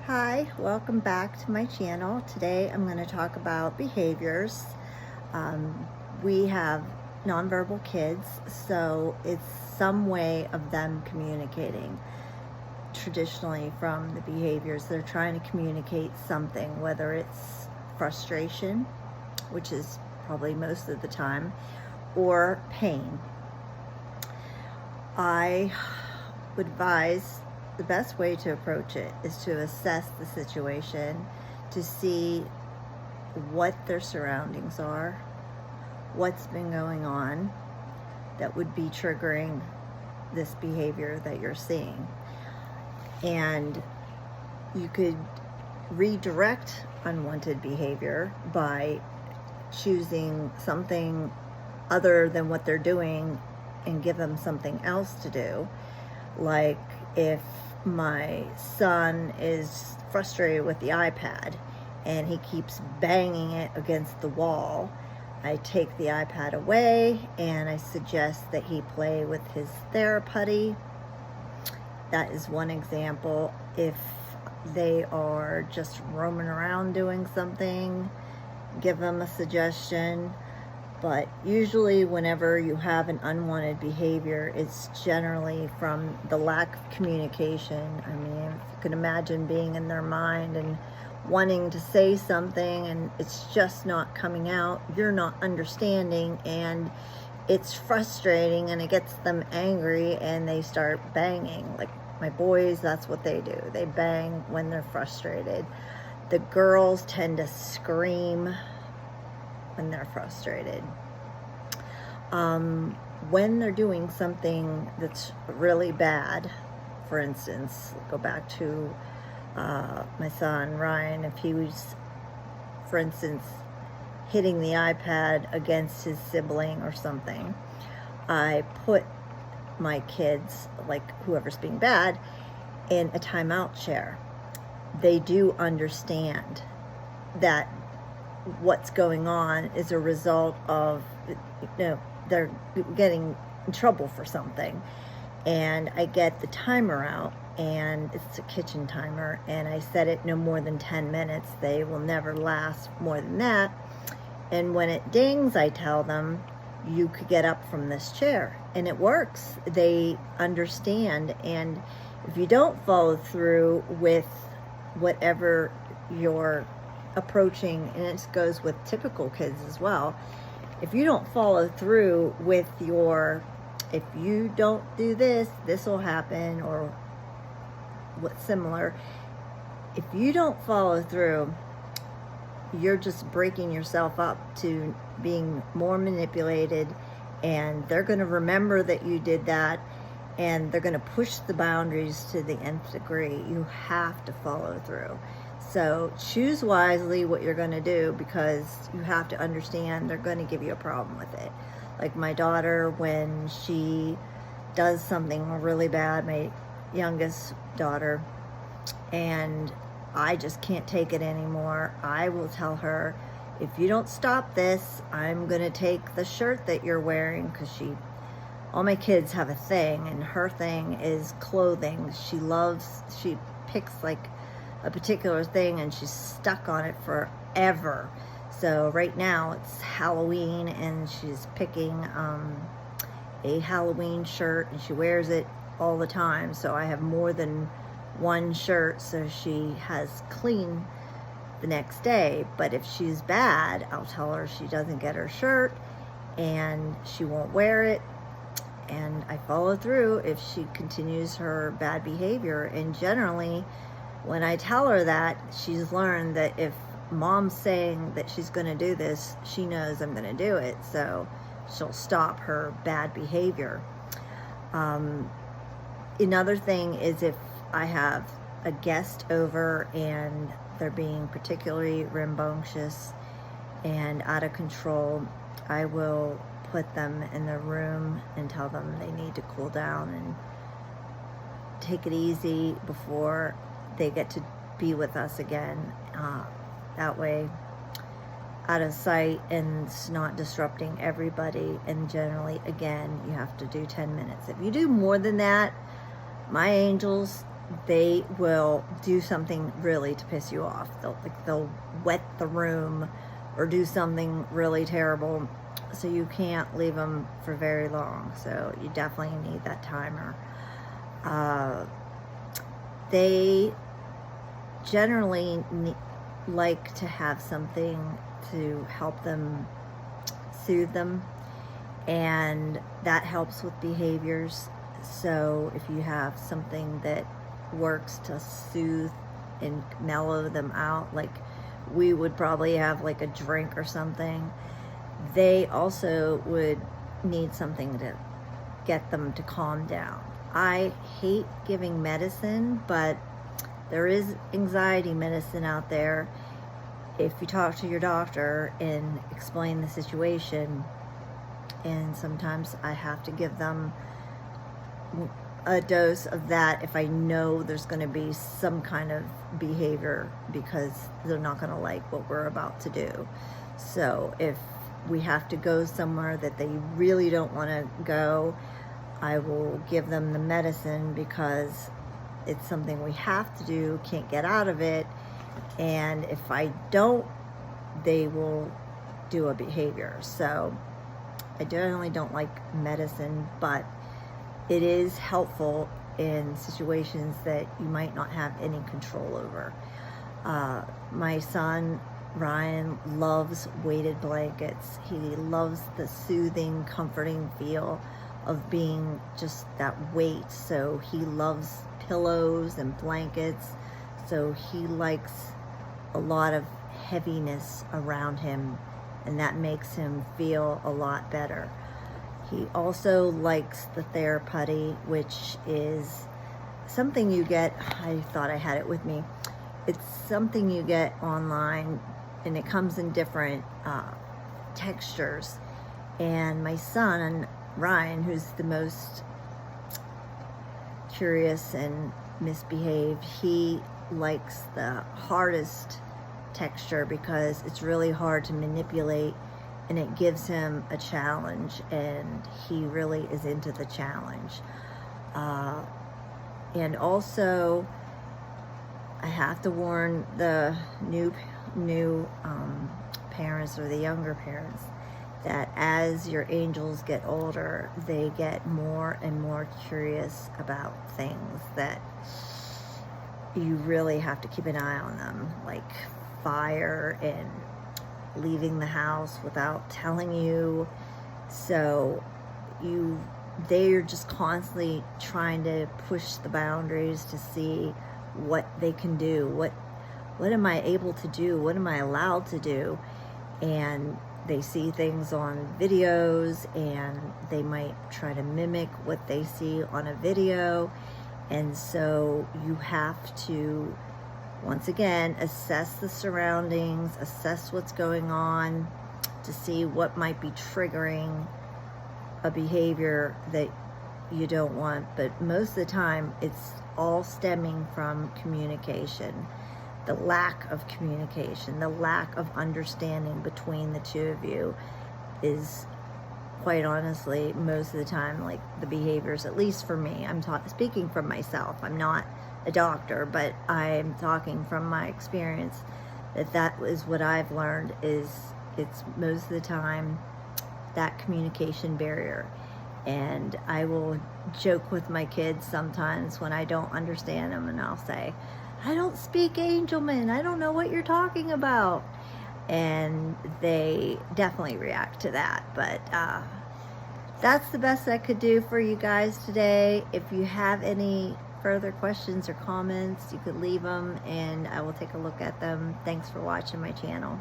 Hi, welcome back to my channel. Today I'm going to talk about behaviors. Um, we have nonverbal kids, so it's some way of them communicating. Traditionally, from the behaviors, they're trying to communicate something, whether it's frustration, which is probably most of the time, or pain. I would advise the best way to approach it is to assess the situation, to see what their surroundings are, what's been going on that would be triggering this behavior that you're seeing. And you could redirect unwanted behavior by choosing something other than what they're doing and give them something else to do. Like if my son is frustrated with the iPad and he keeps banging it against the wall, I take the iPad away and I suggest that he play with his Theraputty. That is one example. If they are just roaming around doing something, give them a suggestion. But usually whenever you have an unwanted behavior, it's generally from the lack of communication. I mean, if you can imagine being in their mind and wanting to say something and it's just not coming out, you're not understanding, and it's frustrating and it gets them angry and they start banging. Like my boys, that's what they do. They bang when they're frustrated. The girls tend to scream when they're frustrated. When they're doing something that's really bad, for instance, go back to my son Ryan, if he was, for instance, hitting the iPad against his sibling or something, I put my kids, like whoever's being bad, in a timeout chair. They do understand that what's going on is a result of, they're getting in trouble for something. And I get the timer out, and it's a kitchen timer, and I set it no more than 10 minutes. They will never last more than that. And when it dings, I tell them, you could get up from this chair. And it works. They understand. And if you don't follow through with whatever you're approaching, and it goes with typical kids as well, if you don't follow through with if you don't do this, this will happen, or what's similar, if you don't follow through, you're just breaking yourself up to being more manipulated, and they're going to remember that you did that, and they're going to push the boundaries to the nth degree. You have to follow through. So choose wisely what you're going to do, because you have to understand they're going to give you a problem with it. Like my daughter, when she does something really bad, my youngest daughter, and I just can't take it anymore, I will tell her, if you don't stop this, I'm going to take the shirt that you're wearing, because all my kids have a thing, and her thing is clothing. She picks like a particular thing and she's stuck on it forever. So right now it's Halloween and she's picking a Halloween shirt, and she wears it all the time. So I have more than one shirt, so she has clean the next day. But if she's bad, I'll tell her she doesn't get her shirt and she won't wear it. And I follow through if she continues her bad behavior. And generally, when I tell her that, she's learned that if mom's saying that she's going to do this, she knows I'm going to do it. So she'll stop her bad behavior. Another thing is if I have a guest over and they're being particularly rambunctious and out of control, I will put them in their room and tell them they need to cool down and take it easy before they get to be with us again. That way, out of sight, and it's not disrupting everybody. And generally, again, you have to do 10 minutes. If you do more than that, my angels, they will do something really to piss you off. They'll wet the room or do something really terrible, so you can't leave them for very long. So you definitely need that timer. They generally like to have something to help them soothe them, and that helps with behaviors. So if you have something that works to soothe and mellow them out, like we would probably have like a drink or something, they also would need something to get them to calm down. I hate giving medicine, but there is anxiety medicine out there. If you talk to your doctor and explain the situation, and sometimes I have to give them a dose of that if I know there's going to be some kind of behavior, because they're not going to like what we're about to do. So if we have to go somewhere that they really don't want to go, I will give them the medicine because it's something we have to do, can't get out of it. And if I don't, they will do a behavior. So I generally don't like medicine, but it is helpful in situations that you might not have any control over. My son Ryan loves weighted blankets. He loves the soothing, comforting feel of being just that weight. So he loves pillows and blankets. So he likes a lot of heaviness around him, and that makes him feel a lot better. He also likes the Theraputty, which is something you get, I thought I had it with me. It's something you get online, and it comes in different textures. And my son, Ryan, who's the most curious and misbehaved, he likes the hardest texture because it's really hard to manipulate, and it gives him a challenge, and he really is into the challenge. And also, I have to warn the new parents, or the younger parents, that as your angels get older, they get more and more curious about things that you really have to keep an eye on them, like fire and leaving the house without telling you. So they're just constantly trying to push the boundaries to see what they can do. What am I able to do? What am I allowed to do? And they see things on videos, and they might try to mimic what they see on a video. And so you have to, once again, assess the surroundings, assess what's going on to see what might be triggering a behavior that you don't want. But most of the time, it's all stemming from communication. The lack of communication, the lack of understanding between the two of you is, quite honestly, most of the time, like the behaviors, at least for me. I'm speaking from myself. I'm not a doctor, but I'm talking from my experience that is what I've learned, is it's most of the time that communication barrier. And I will joke with my kids sometimes when I don't understand them, and I'll say, I don't speak Angelman, I don't know what you're talking about. And they definitely react to that. But that's the best I could do for you guys today. If you have any further questions or comments, you could leave them, and I will take a look at them. Thanks for watching my channel.